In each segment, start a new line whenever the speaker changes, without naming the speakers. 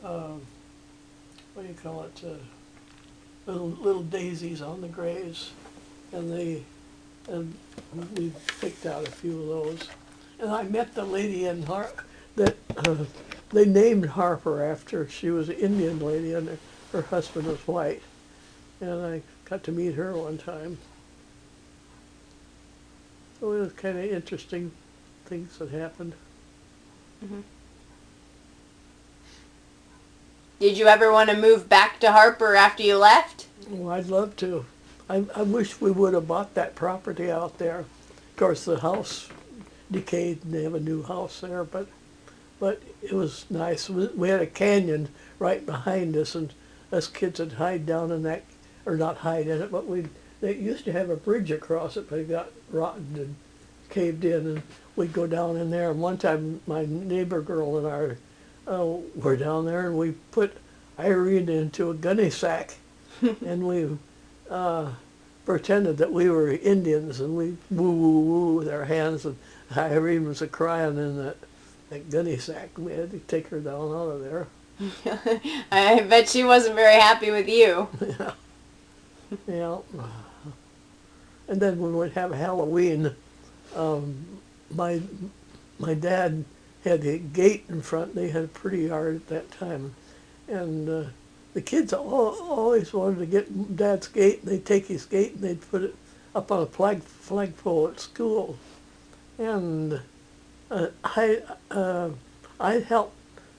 what do you call it, little daisies on the graves, and we picked out a few of those. And I met the lady in that they named Harper after. She was an Indian lady, and her husband was white, and I got to meet her one time. So it was kind of interesting things that happened.
Mm-hmm. Did you ever want to move back to Harper after you left?
Well, I'd love to. I wish we would have bought that property out there. Of course, the house decayed and they have a new house there, but it was nice. We had a canyon right behind us, and us kids would hide down in that, or not hide in it, but they used to have a bridge across it, but it got rotten and caved in, and we'd go down in there. And one time, my neighbor girl and I were down there, and we put Irene into a gunny sack, and we pretended that we were Indians, and we woo woo woo with our hands, and Irene was crying in that gunny sack. We had to take her down out of there.
I bet she wasn't very happy with you.
Yeah. Yeah. And then when we'd have Halloween, my dad had a gate in front. They had a pretty yard at that time, and the kids always wanted to get Dad's gate. And they'd take his gate and they'd put it up on a flagpole at school, and I'd help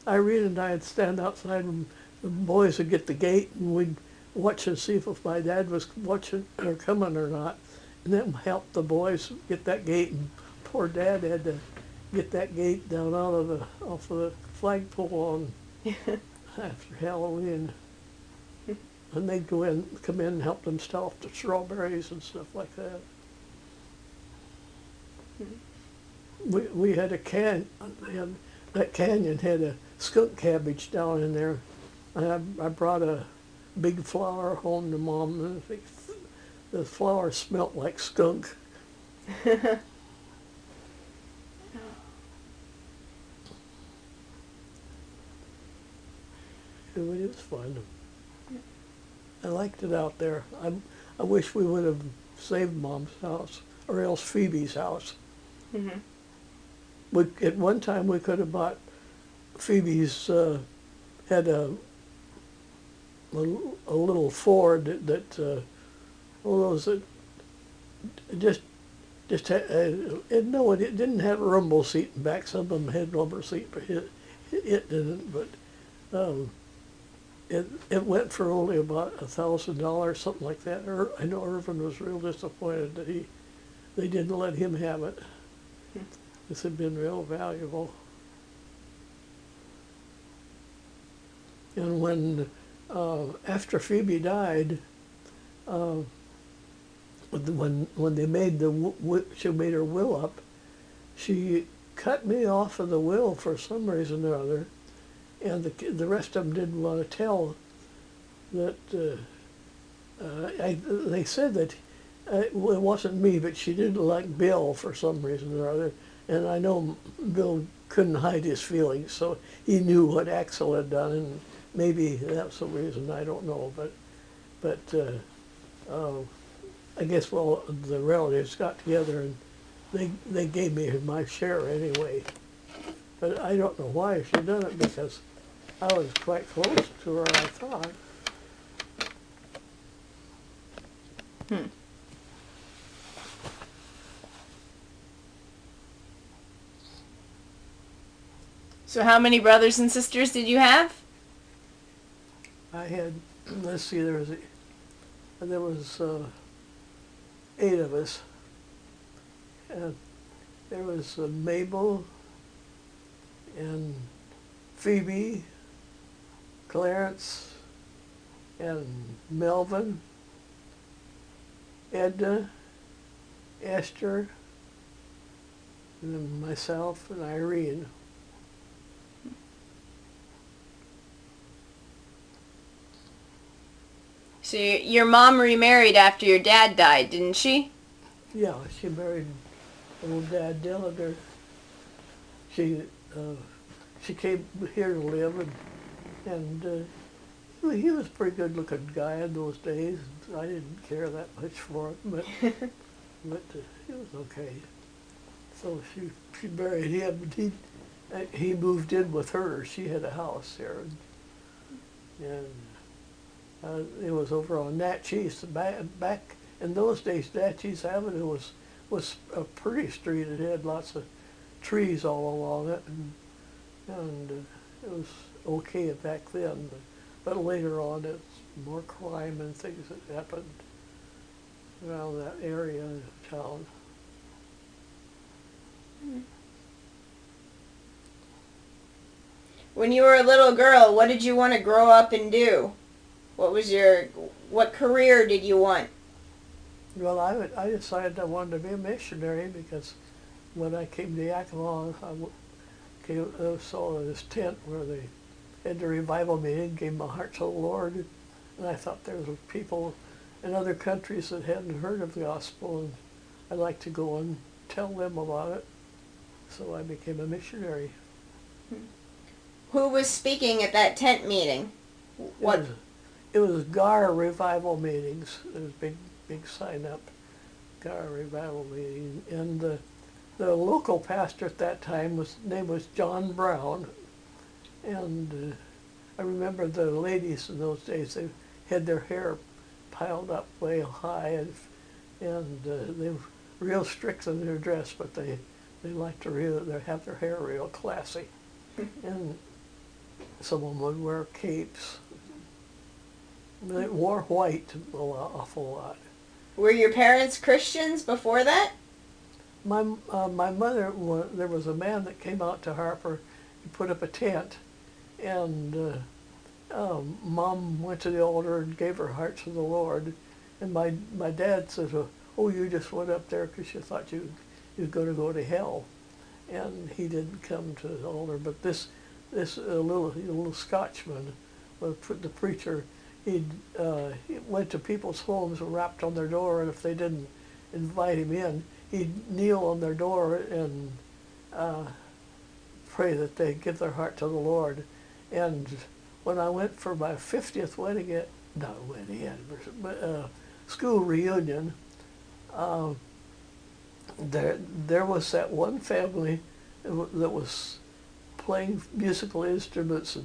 Irene, and I'd stand outside, and the boys would get the gate, and we'd watch and see if my dad was watching or coming or not, and then help the boys get that gate. And poor Dad had to get that gate down off of the flagpole on after Halloween. And they'd come in and help them stuff the strawberries and stuff like that. We had that canyon had a skunk cabbage down in there. And I brought a big flower home to Mom, and the flower smelt like skunk. It was fun. I liked it out there. I wish we would have saved Mom's house, or else Phoebe's house. Mm-hmm. At one time we could have bought Phoebe's, had a little Ford that those that just had, no, it didn't have a rumble seat in back. Some of them had rumble seat, but it didn't. But it went for only about $1,000, something like that. I know Irvin was real disappointed that they didn't let him have it. This had been real valuable. And when after Phoebe died, when they made she made her will up, she cut me off of the will for some reason or other. And the rest of them didn't want to tell that. They said that it wasn't me, but she didn't like Bill for some reason or other. And I know Bill couldn't hide his feelings, so he knew what Axel had done, and maybe that's the reason. I don't know, but I guess the relatives got together and they gave me my share anyway. But I don't know why she done it, because I was quite close to her, I thought.
So how many brothers and sisters did you have?
I had, let's see, there was 8 of us. And there was Mabel and Phoebe, Clarence, and Melvin, Edna, Esther, and then myself and Irene.
So your mom remarried after your dad died, didn't she?
Yeah, she married old Dad Dillard. She came here to live, and And he was a pretty good looking guy in those days. I didn't care that much for him, but he was okay. So she married him. He moved in with her. She had a house there, and it was over on Natchez. Back in those days, Natchez Avenue was a pretty street. It had lots of trees all along it, and it was okay back then. But later on, it's more crime and things that happened around that area of town.
When you were a little girl, what did you want to grow up and do? What career did you want?
Well, I decided I wanted to be a missionary because when I came to Yakima, I saw this tent where they had the revival meeting, gave my heart to the Lord, and I thought there were people in other countries that hadn't heard of the gospel, and I'd like to go and tell them about it. So I became a missionary.
Who was speaking at that tent meeting? What?
It was GAR revival meetings. There was big sign up, GAR revival meeting, and the local pastor at that time name was John Brown, and I remember the ladies in those days, they had their hair piled up way high, and they were real strict in their dress, but they liked to have their hair real classy, and some of them would wear capes. They wore white awful lot.
Were your parents Christians before that?
My mother, there was a man that came out to Harper, he put up a tent, and Mom went to the altar and gave her heart to the Lord, and my dad said, "Oh, you just went up there because you thought you were going to go to hell," and he didn't come to the altar. But this little Scotchman, the preacher, he went to people's homes and rapped on their door, and if they didn't invite him in, he'd kneel on their door and pray that they give their heart to the Lord. And when I went for my 50th school reunion, there was that one family that was playing musical instruments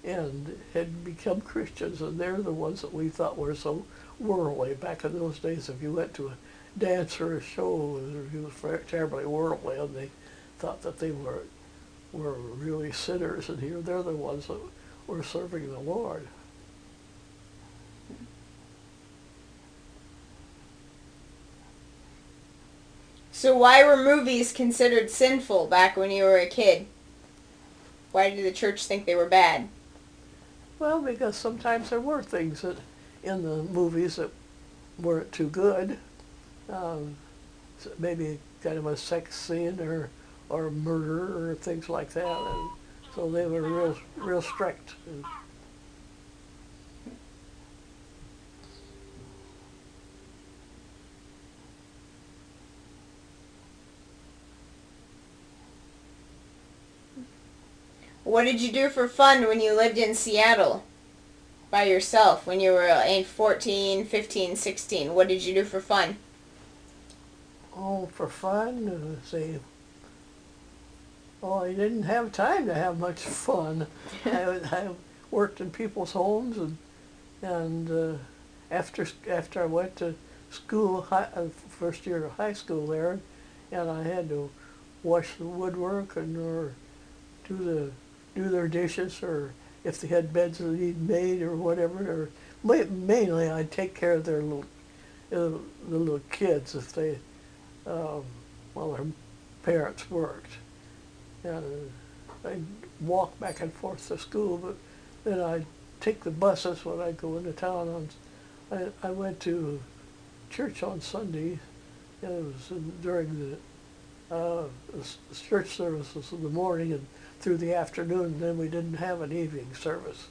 and had become Christians, and they're the ones that we thought were so worldly. Back in those days, if you went to a dance or a show, it was terribly worldly, and they thought that they were really sinners, and here they're the ones that were serving the Lord.
So why were movies considered sinful back when you were a kid? Why did the church think they were bad?
Well, because sometimes there were things in the movies that weren't too good. Maybe kind of a sex scene or murder or things like that. And so they were real strict.
What did you do for fun when you lived in Seattle by yourself when you were 14, 15, 16? What did you do for fun?
Oh, for fun, I didn't have time to have much fun. I worked in people's homes, and after I went to school, first year of high school there, and I had to wash the woodwork or do their dishes, or if they had beds that needed made or whatever. Or mainly, I'd take care of their the little kids if they while their parents worked. And I'd walk back and forth to school, but then I'd take the buses when I'd go into town. I went to church on Sunday. It was during the church services in the morning and through the afternoon, and then we didn't have an evening service.